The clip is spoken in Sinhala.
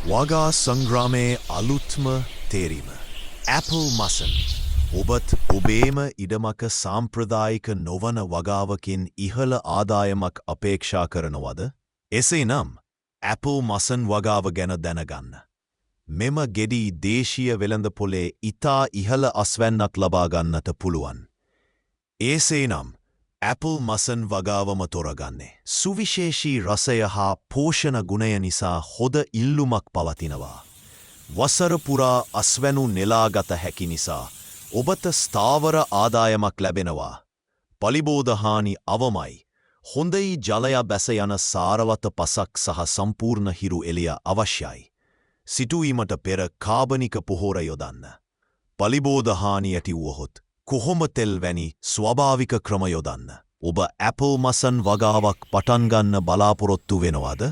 වගා සංග්‍රාමයේ අලුත්ම තේරීම. Apple මසන්. ඔබත් ඔබේම ඉඩමක සාම්ප්‍රදායික නොවන වගාවකින් ඉහළ ආදායමක් අපේක්ෂා කරනවද? එසේනම් Apple මසන් වගාව ගැන දැනගන්න. මෙම ගෙඩි දේශීය වෙළඳපොලේ ඉතා ඉහළ අස්වැන්නක් ලබා ගන්නට පුළුවන්. එසේනම් Apple මසන් වගාවම තොරගන්නේ. සුවිශේෂී රසය හා පෝෂණ ගුණය නිසා හොඳ ඉල්ලුමක් පවතිනවා. වසර පුරා අස්වැනු නෙලාගත හැකි නිසා ඔබට ස්ථාවර ආදායමක් ලැබෙනවා. පලිබෝධහානි අවමයි. හොඳයි ජලය බැස යන සාරවත පසක් සහ සම්පූර්ණ හිරු එළිය අවශ්‍යයි. සිටුවීමට පෙර කාබනික පොහොර යොදන්න. පලිබෝධහානි ඇති වුවහොත් කොහොම තෙල් වැනි ස්වභාවික ක්‍රම යොදන්න. ඔබ Apple මසන් වගාවක් පටන් ගන්න බලාපොරොත්තු වෙනවද?